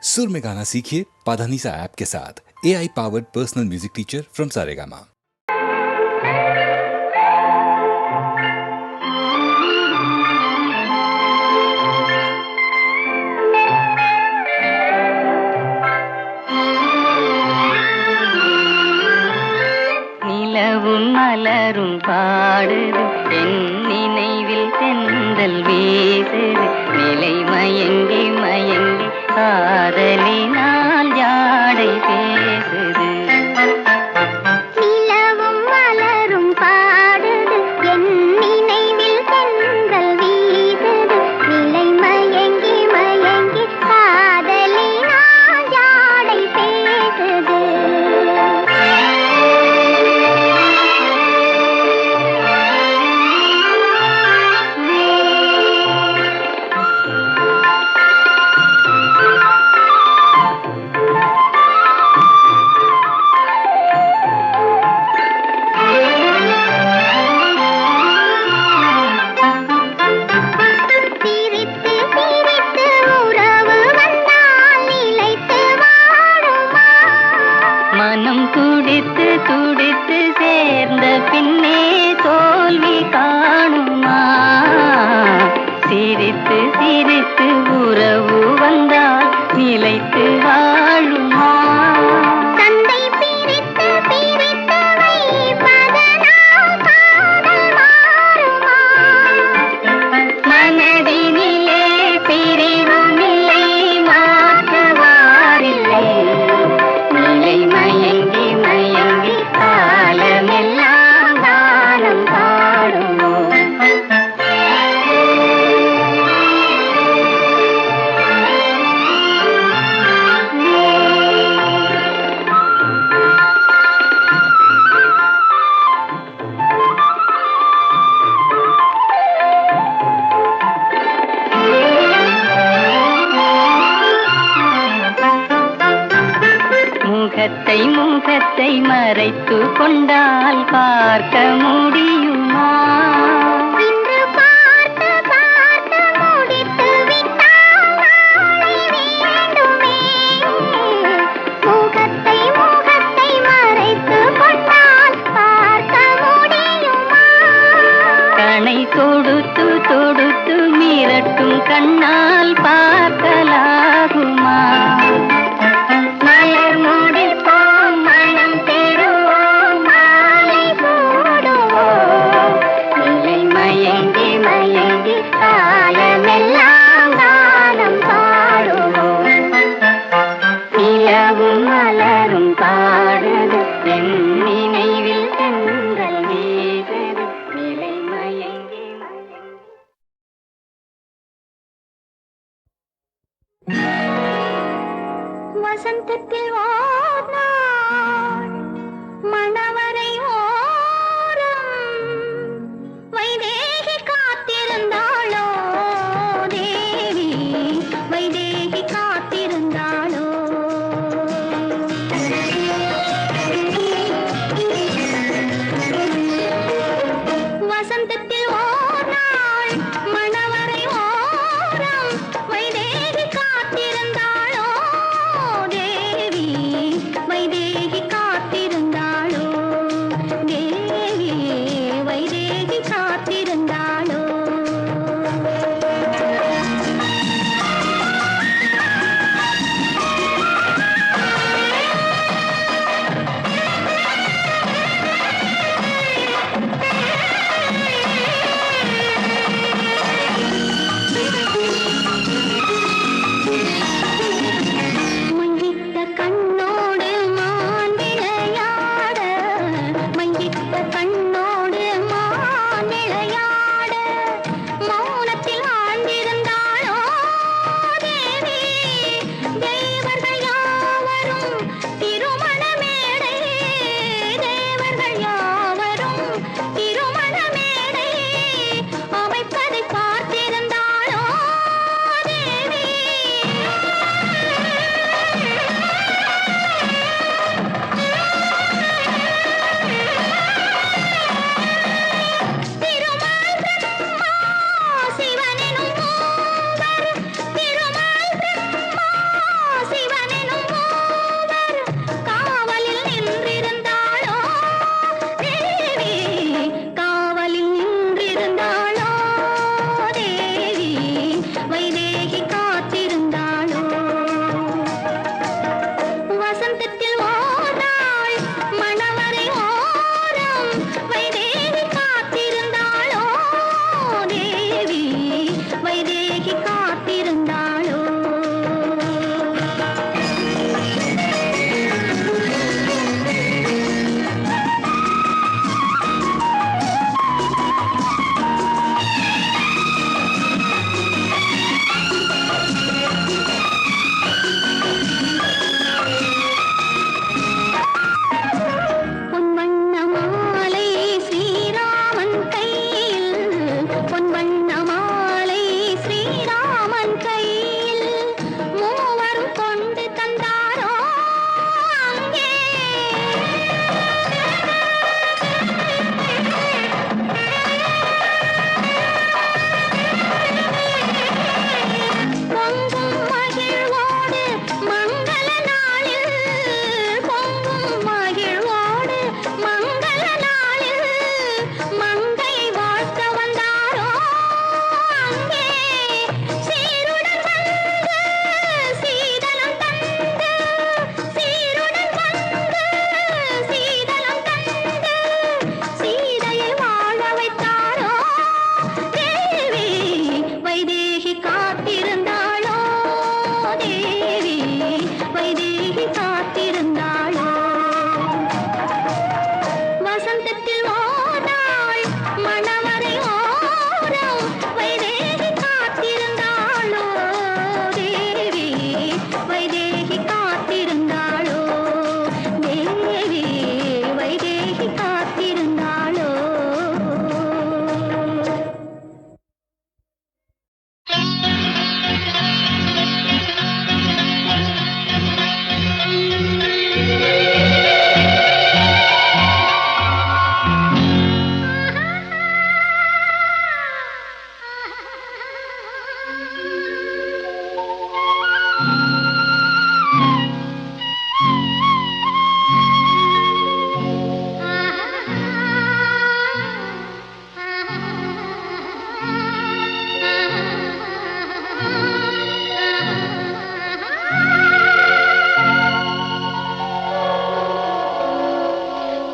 सुर में गाना सीखिए पाधानीसा ऐप के साथ। AI powered personal music teacher from Saregama. நிலவும் மலரும் பாடுது என் நினைவில் தென்றல் வீசுது நிலை மயங்கி மயங்கி காதலினால் ஜாடை பேசுது. நிலவும் மலரும் பாடுது என் நினைவில் தென்றல் வீசுது நிலை மயங்கி மயங்கி காதலினால் ஜாடை பேசுது. மனம் துடித்து துடித்து சேர்ந்த பின்னே தோல்வி காணுமா? சிரித்து சிரித்து உறவு வந்தால் நிலைத்து வாழுமா? தந்தை பிரித்து பிரித்து வைப்பதனால் காதல் மாறுமா? மனதினிலே பிரிவுமில்லை மாற்றுவாரில்லை நிலை மயங்கி மயங்கி காலமெல்லாம் தானம் பாடுவோம். முகத்தை முகத்தை மறைத்து கொண்டால் பார்க்க முடியுமா? இன்று பார்த்து பார்த்து முடித்து விட்டால் நாளை வேண்டுமே. முகத்தை முகத்தை மறைத்து கொண்டால் பார்க்க முடியுமா? கணை தொடுத்து தொடுத்து மிரட்டும் கண்ணால் பார்க்கலாகுமா? மலர் முடிப்போம் மனம் பெறுவோம் மாலை சூடுவோம் நிலை மயங்கி மயங்கி காலமெல்லாம் தானம் பாடுவோம். நிலவும் மலரும் பாடுது என் நினைவில் தென்றல் வீசுது நிலை மயங்கி மயங்கி. வசந்தத்தில் ஓர் நாள் மணவரை ஓரம் வைதேகி காத்திருந்தாளோ தேவி வைதேகி காத்திருந்தாளோ. வசந்தத்தில் ஓர் நாள் மணவரை ஓரம் வைதேகி காத்திருந்தாளோ தேவி வைதேகி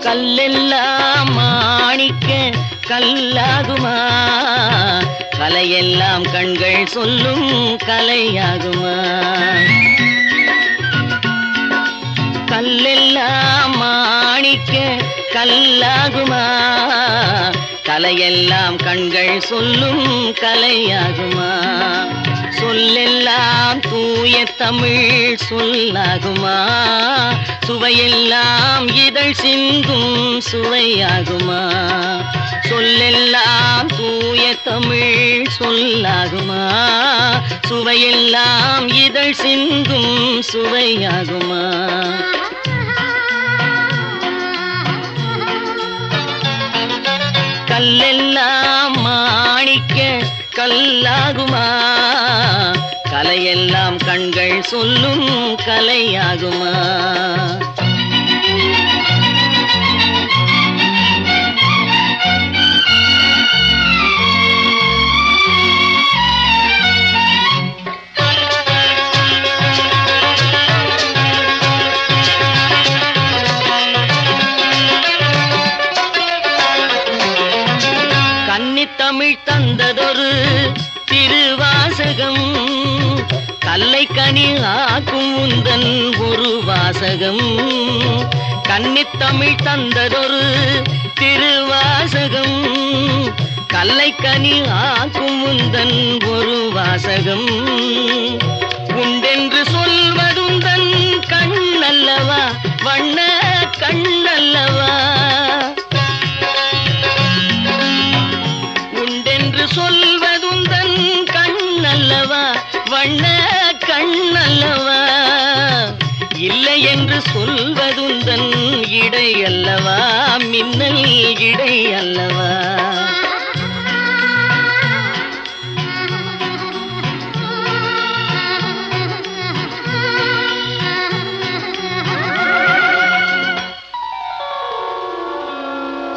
கல்லெல்லாம் மாணிக்க கல்லாகுமா, கலையெல்லாம் கண்கள் சொல்லும் கலையாகுமா. கல்லெல்லாம் மாணிக்க கல்லாகுமா, கலையெல்லாம் கண்கள் சொல்லும் கலையாகுமா. சொல்லெல்லாம் தூய தமிழ் சொல்லாகுமா, சுவையெல்லாம் இதழ் சிந்தும் சுவையாகுமா. சொல்லெல்லாம் தூய தமிழ் சொல்லாகுமா, சுவையெல்லாம் இதழ் சிந்தும் சுவையாகுமா. கல்லெல்லாம் மாணிக்க கல்லாகுமா, கலையெல்லாம் கண்கள் சொல்லும் கலையாகுமா. கன்னித்தமிழ் தந்ததொரு திருவாசகம், கல்லை கனி ஆக்கும் உந்தன் ஒரு வாசகம். கன்னித்தமிழ் தந்ததொரு திருவாசகம், கல்லை கனி ஆக்கும் உந்தன் ஒரு வாசகம். உண்டென்று சொல்வதுந்தன் கண்ணல்லவா, வண்ண கண்ணல்லவா. உண்டென்று சொல்வதுந்தன் கண்ணல்லவா, வண்ண கண்ணல்லவா. இல்லை என்று சொல்வதுந்தன் இடை அல்லவா, மின்னல் இடை அல்லவா.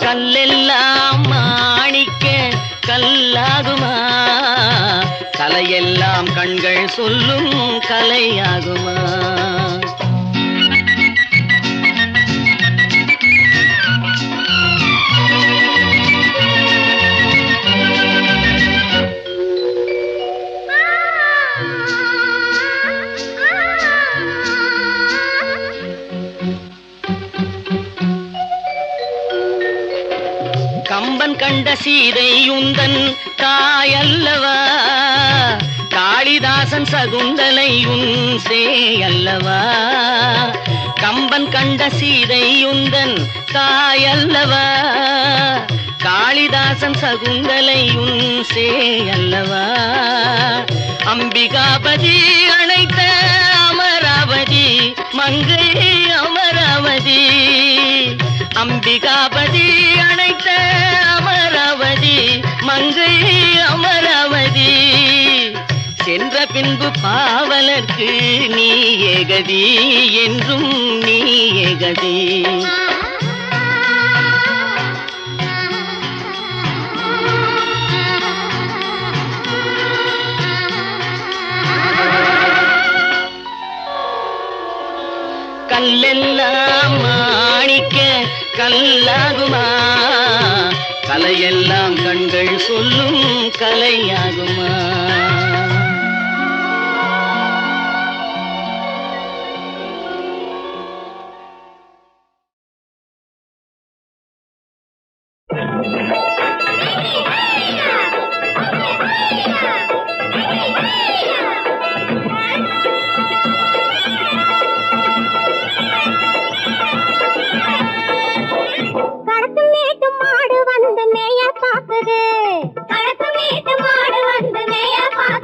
கல்லெல்லாம் மாணிக்க கல்லாகுமா, கலையெல்லாம் கண்கள் சொல்லும் கலையாகுமா. கம்பன் கண்ட சீதை உந்தன் தாயல்லவா, காளிதாசன் சகுந்தலை உன் சேயல்லவா. கம்பன் கண்ட சீதை உந்தன் தாயல்லவா, காளிதாசன் சகுந்தலை உன் சேயல்லவா. அம்பிகாபதி அழைத்த அமராவதி மங்கை அமராவதி. அம்பிகாபதி அழைத்த அமராவதி மங்கை அமராவதி. சென்ற பின்பு பாவலர்க்கு நீ ஏகதி, என்றும் நீ ஏகதி. கல்லெல்லாம் மாணிக்க கல்லாகுமா, கலையெல்லாம் கண்கள் சொல்லும் கலையாகுமா. கடத்து மேட்டு மாடு வந்து மேய பாக்குது, கடத்து மேட்டு மாடு வந்து மேய பாக்குது.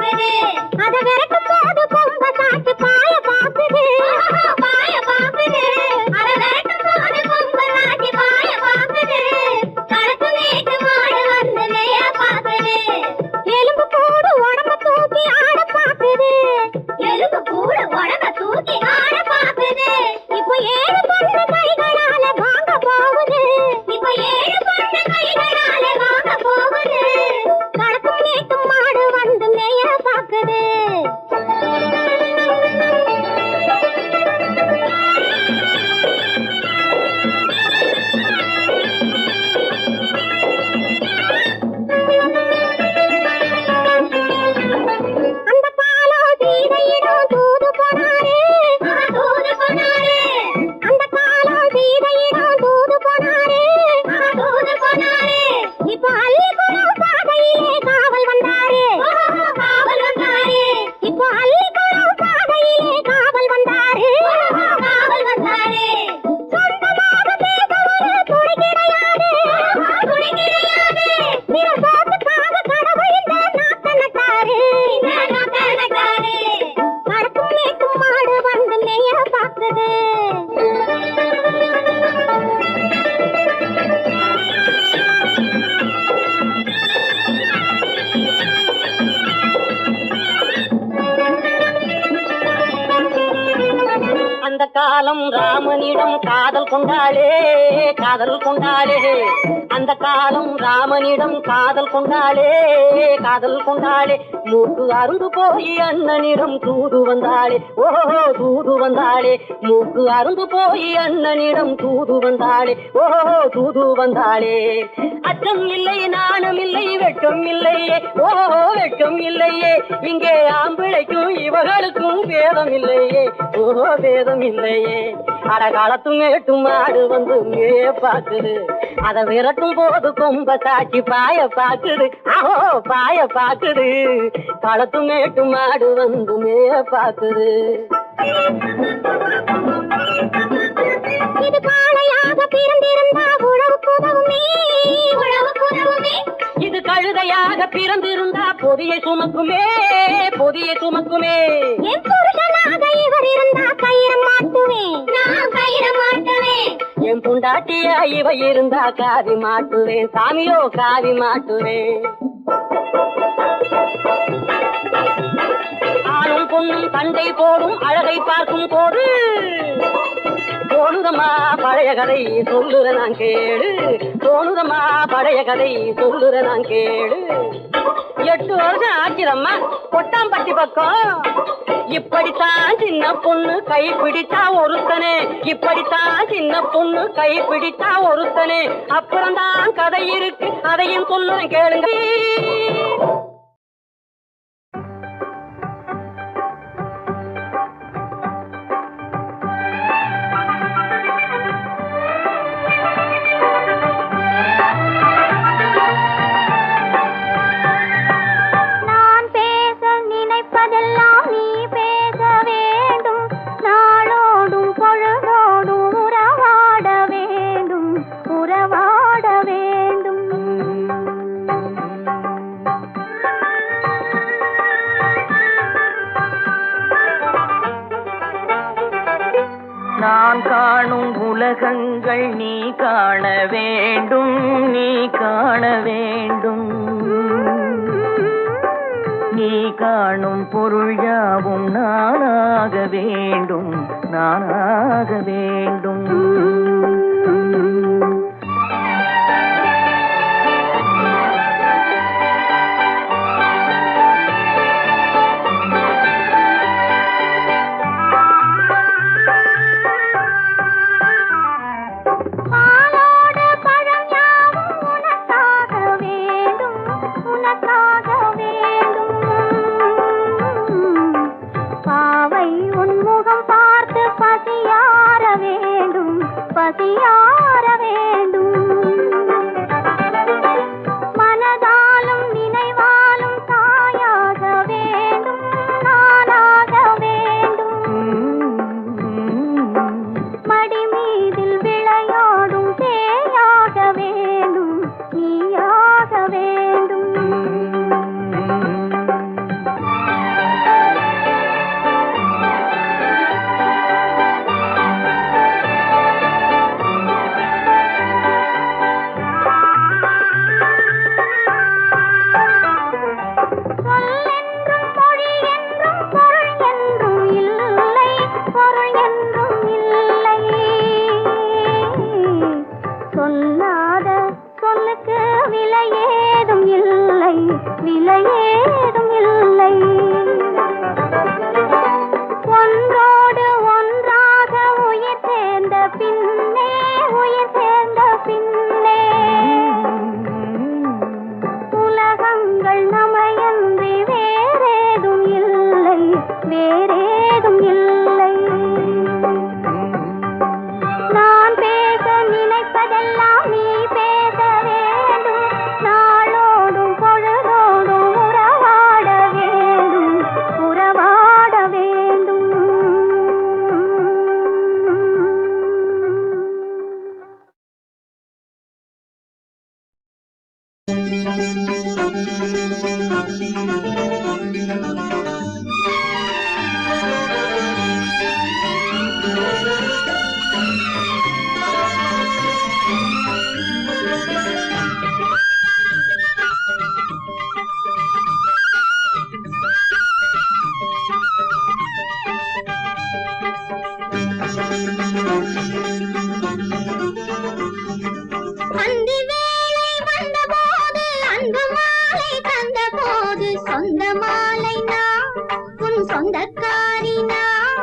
அந்த காலம் ராமனிடம் காதல் கொண்டாளே காதல் கொண்டாளே அந்த காலம் ராமனிடம் காதல் கொண்டாளே காதல் கொண்டாளே மூக்கு அருந்து போய் அண்ணனிடம் தூது வந்தாளே ஓஹோ தூது வந்தாளே மூக்கு அருந்து போய் அண்ணனிடம் தூது வந்தாளே ஓஹோ தூது வந்தாளே அச்சம் இல்லை நாணம் இல்லை வெட்கம் இல்லையே ஓஹோ வெட்கம் இல்லையே இங்கே ஆம்பிளைக்கும் இவர்களுக்கும் வேதம் இல்லையே ஓஹோ வேதம் இல்லையே அடகாலத்தும் மேட்டும் மாடு வந்து மேய பாக்குது அதை விரட்டும் போது கொம்ப சாட்சி பாய பாக்குது ஆஹோ பாய பாக்குது களத்தும் மேட்டும் மாடு வந்து மேய பாக்குது இது காளையாக பிறந்திருந்தா உழவுக்கு உதவுமே உழவுக்கு உதவுமே இது கழுதையாக பிறந்திருந்தா பொதியை சுமக்குமே பொதியை சுமக்குமே என் புருஷனாக இவர் இருந்தா கயிறு மாட்டுவேன் நான் கயிறு மாட்டுவேன் என் புண்டாட்டியா இவ இருந்தா காவி மாட்டுவேன் சாமியோ காவி மாட்டுவேன் ஆணும் பொண்ணும் சண்டை போடும் அழகை பார்க்கும் போது தோணுதம்மா பழைய கதை சொல்லுற நான் கேளு தோணுதம்மா பழைய கதை சொல்லுற நான் கேளு 8 வருஷம் ஆச்சுதம்மா கொட்டாம்பட்டி பக்கம் இப்படித்தான் சின்ன பொண்ணு கை பிடித்தா ஒருத்தனே இப்படித்தான் சின்ன பொண்ணு கை பிடித்தா ஒருத்தனே அப்புறம்தான் கதை இருக்கு அதையும் சொல்லுறேன் கேளுங்க நான் காணும் உலகங்கள் நீ காண வேண்டும் நீ காண வேண்டும் நீ காணும் பொருள் யாவும் நானாக வேண்டும் நானாக வேண்டும் அந்தி வேளை வந்தபோது அன்பு மாலை தந்தபோது சொந்த மாலை நான் உன் சொந்தக்காரி நான்.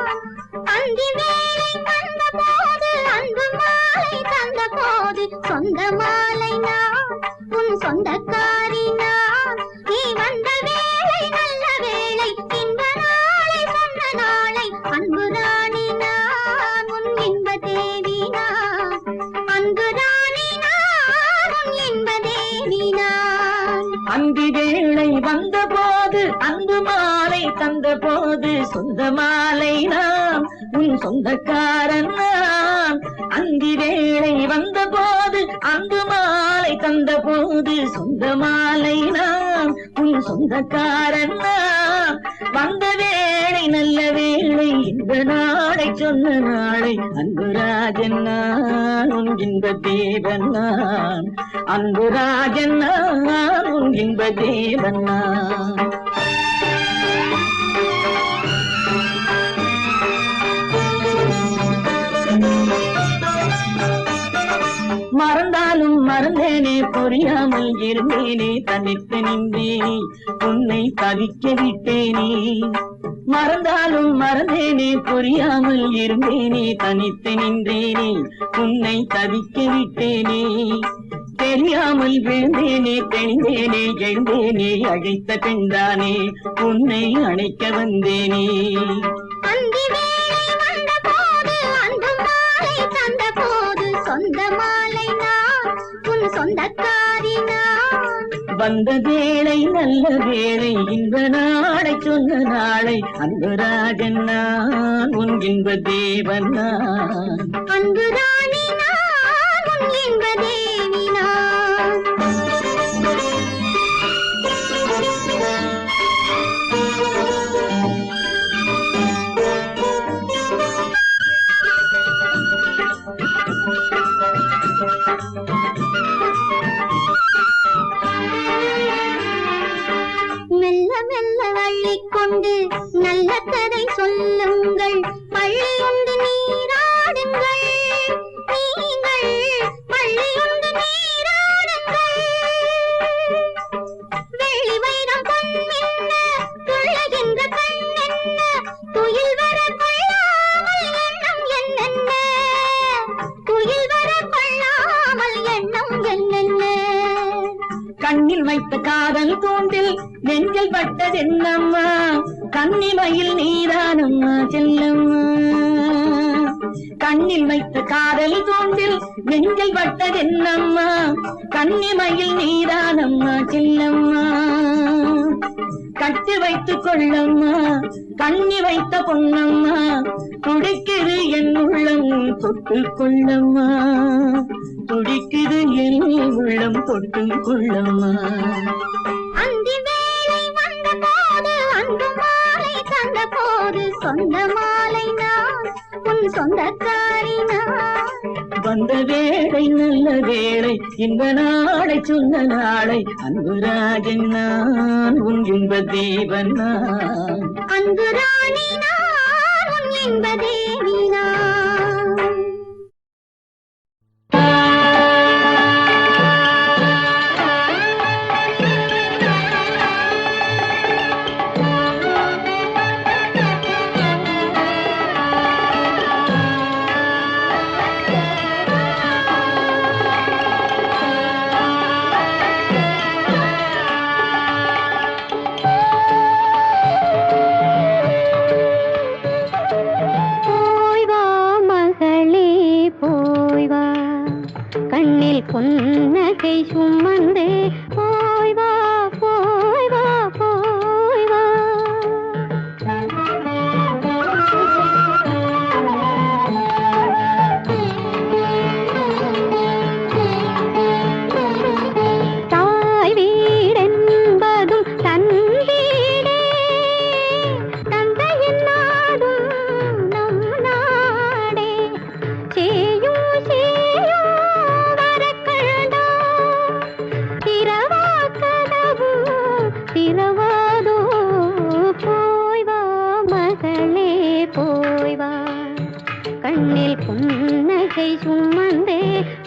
அந்தி வேளை வந்தபோது அன்பு மாலை தந்தபோது சொந்த மாலை நான் உன் சொந்தக்காரி நான். நீ வந்த வேளை நல்ல வேளை இன்ப நாளை சொன்ன நாளை அன்பு ராணி நான் உன் இன்ப தேவி நான். அன்பு ராணி நான் உன் இன்ப தேவி நான். அந்தி வேளை வந்த போது அன்பு மாலை தந்த போது சொந்த மாலை நாம் உன் சொந்தக்காரன் நான். அந்தி வேளை வந்த போது அன்பு மாலை தந்த போது சொந்த மாலை நாம் உன் சொந்தக்காரன் நான். வந்த வேளை நல்ல வேளை இந்த நாளை சொன்ன நாளை அன்பு ராஜன் நான் உன் இன்ப தேவன் நான். அன்பு ராஜன் நான் உன் இன்ப தேவன் நான். மறந்தாலும் மறந்தேனே புரியாமல் இருந்தேனே தனித்து நின்றேனே உன்னை தவிக்க விட்டேனே. மறந்தாலும் மறந்தேனே புரியாமல் இருந்தேனே தனித்து நின்றேனே உன்னை தவிக்க விட்டேனே. தெரியாமல் விழுந்தேனே தெளிந்தேனே எழுந்தேனே அழைத்த பெண்தானே உன்னை அணைக்க வந்தேனே. அந்தி வேளை வந்தபோது அன்பு மாலை தந்தபோது சொந்த மாலை நான் உன் சொந்தக்காரி நான். வந்த வேளை நல்ல வேளை இந்த நாளை சொன்ன நாளை அன்பு ராஜன் நான் உன் இன்ப தேவன் நான். அன்பு ராணி நான் உன் இன்ப தேவி நான். மெல்ல மெல்ல அள்ளிக்கொண்டு நல்ல கதை சொல்லுங்கள் பள்ளியுண்டு நீராடுங்கள் நீங்கள் பள்ளியுண்டு நீராடுங்கள். வெள்ளி வைரம் பொன்மின்ன துள்ளுகின்ற கண்ணென்ன துயில் வர கொள்ளாமல் எண்ணம் என்னென்ன துயில் வர கொள்ளாமல் எண்ணம் என்னென்ன. கண்ணில் வைத்த காதல் தூண்டில் நெஞ்சில் பட்டதென்னம்மா கன்னிமயில் நீதானம்மா செல்லம்மா. கண்ணில் வைத்த காதல் தூண்டில் நெஞ்சில் பட்டதென்னம்மா கன்னிமயில் நீதானம்மா செல்லம்மா. கட்டி வைத்துக் கொள்ளம்மா கண்ணி வைத்த பொன்னம்மா துடிக்குது என் உள்ளம் தொட்டு கொள்ளம்மா துடிக்குது என் உள்ளம் தொட்டு கொள்ளம்மா. அந்தி வேளை வந்தபோது அன்பு மாலை தந்தபோது சொந்த மாலை நான் உன் சொந்தக்காரி நான். வந்த வேளை நல்ல வேளை இந்த நாளை சொன்ன நாளை அன்பு ராஜன் நான் உன் இன்ப தேவன் நான். அன்பு ராணி நான் உன் இன்ப தேவி நான். புன்னகை சுமந்தே போய் வா போய் வா போய் வா. தாய் வீடென்பதும் தன் வீடே தந்தையின் நாடும் நம் நாடே. சேயும் சேயும் கண்ணில் புன்னகை சுமந்தே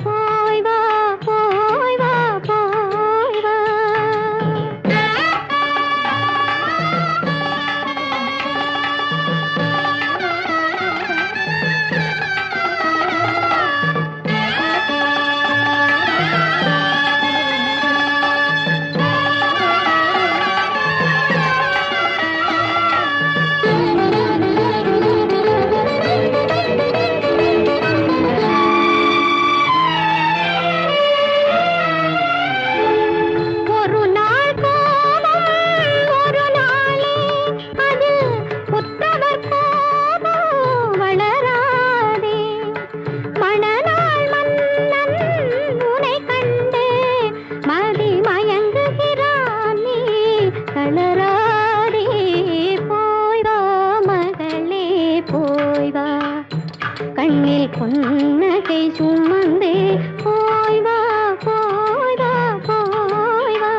போய் வா போய் வா போய் வா. ஒரு நாள் கோபம் ஒரு நாளே அதில் புத்தவர் கோபம் வளராதே. மணநாள் மன்னன் உனை கண்டு மதி மயங்குகிறான் நீ தளராதே. போய் வா மகளே போய் வா கண்ணில் புன்னகை சுமந்தே போய் வா போய் வா போய் வா.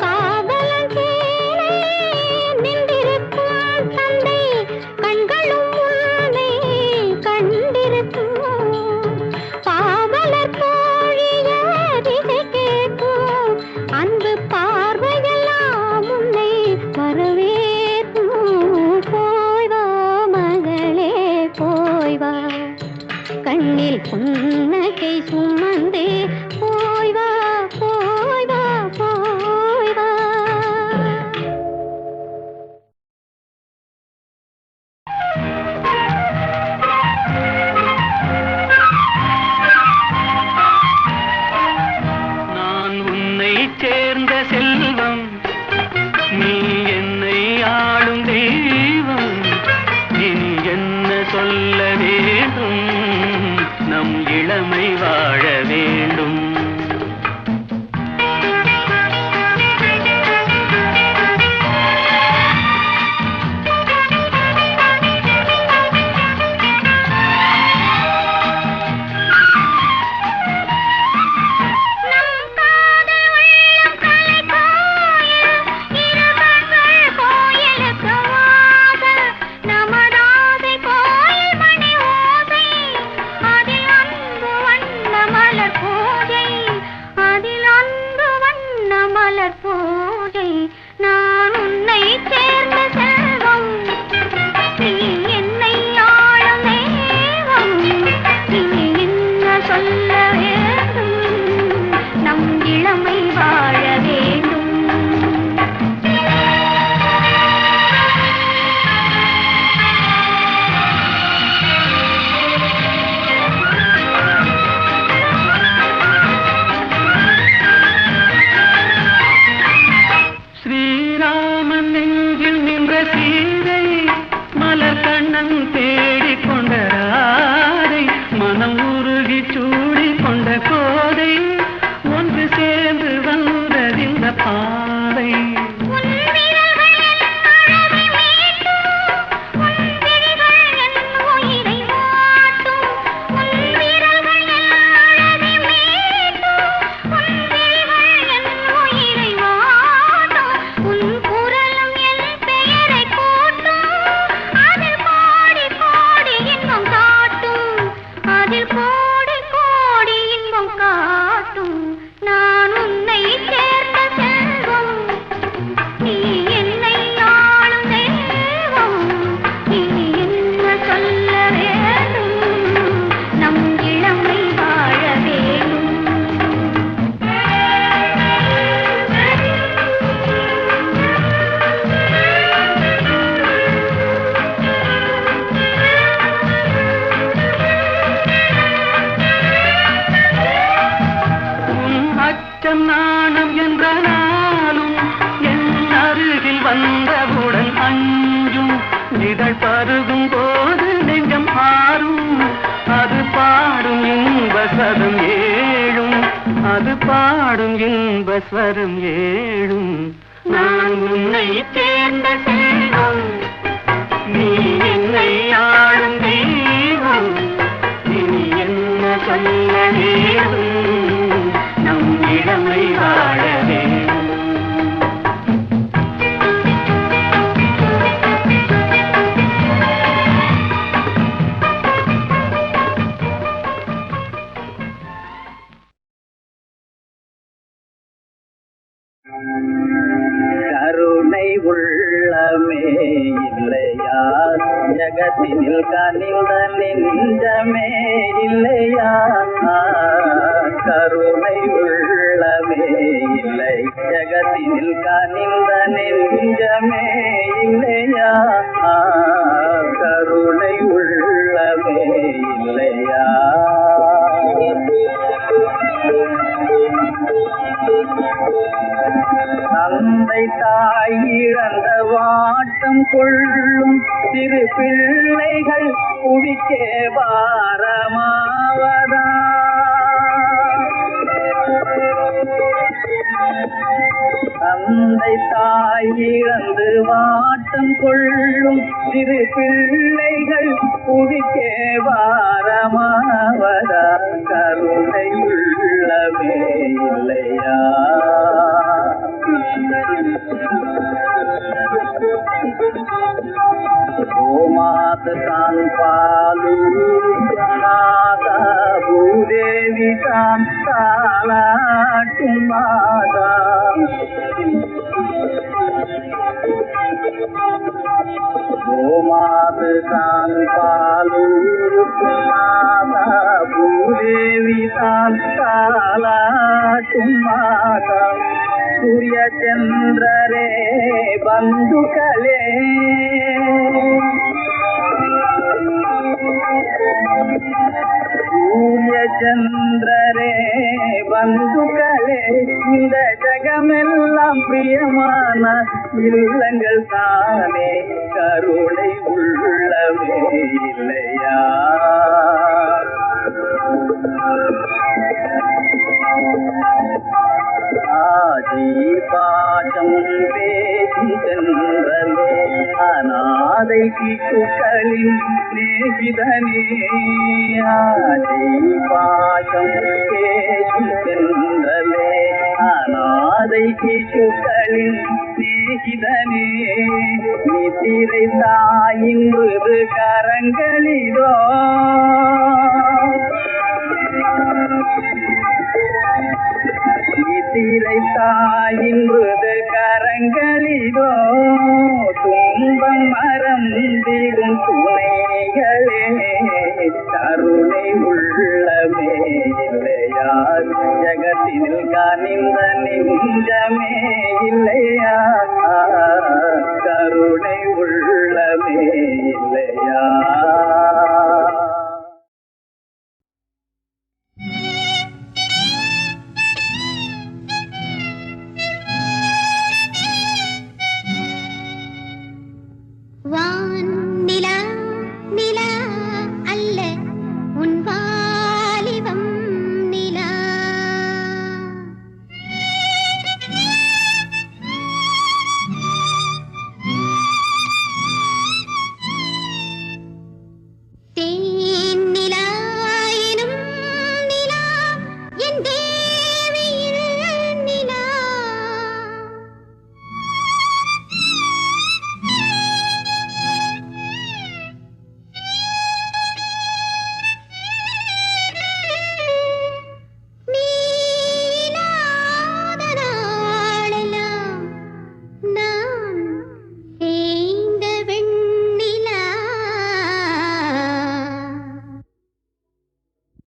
காவலன் கீழே நின்றிருக்கும் தந்தை கண்களும் உன்னை கண்டிருக்கும். பாவலர் தோழிய திசை கேட்கும் அன்பு பார்வையெல்லாம் உன்னை வரவேற்கும். போய் வா மகளே போய் வா கண்ணில் புன்னகை சுமந்தே போய் வா போய் வா போய் வா. நான் உன்னை சேர்ந்த செல்வம், நீ என்னை ஆளும் தெய்வம். இனி என்ன சொல்ல வேண்டும், நம் இளமை வாழ வேண்டும். நம் காதல் உள்ளம் கலை கோயில் இருகண்கள் கோயிலுக்கு வாசல். நமதாசை கோயில் மணி ஓசை அதில் அன்பு வண்ண அது பாடும் இன்பஸ்வரம் ஏழும். நான் உன்னை சேர்ந்த செல்வம், நீ என்னை ஆளும் தெய்வம். இனி என்ன சொல்ல வேண்டும், நம் இளமை வாழ வேண்டும். கருணை உள்ளமே இல்லையா, ஜகத்தினில் கனிந்த நெஞ்சமே இல்லையா. கருணை உள்ளமே இல்லை, ஜகத்தினில் கனிந்த நெஞ்சமே இல்லையா. கருணை உள்ளமே இல்லையா. தந்தை தாய் இழந்த வாட்டம் கொள்ளும் சிறு பிள்ளைகள் புவிக்கே பாரமாவதா. தந்தை தாய் இழந்து வாட்டம் கொள்ளும் சிறு பிள்ளைகள் புவிக்கே பாரமாவதா. கருணை உள்ளமே இல்லையா. गोमात तान पालू माता भूदेवी तान तालाटू माता. गोमात तान पालू माता भूदेवी तान तालाटू माता. सूर्य चंद्र रे बंधुकले, सूर्य चंद्र रे बंधुकले. இந்த ஜகமெல்லாம் பிரியமான இல்லங்கள் தானே. கருணை உள்ளமே இல்லையா. ஆதி பாசம் பேசும் சென்றலே, அநாதை சிசுக்களின் நேகிதனே. ஆதி பாசம் பேசும் சென்றலே, அநாதை சிசுக்களின் நேகிதனே. நித்திரை தாயின் மிருது கரங்களிலோ, நித்திரை தாயின் மிருது கரங்களிலோ. துன்பம் மறந்திடும் துணைகளே. கருணை உள்ளமே இல்லையா, ஜகத்தினில் கனிந்த நெஞ்சமே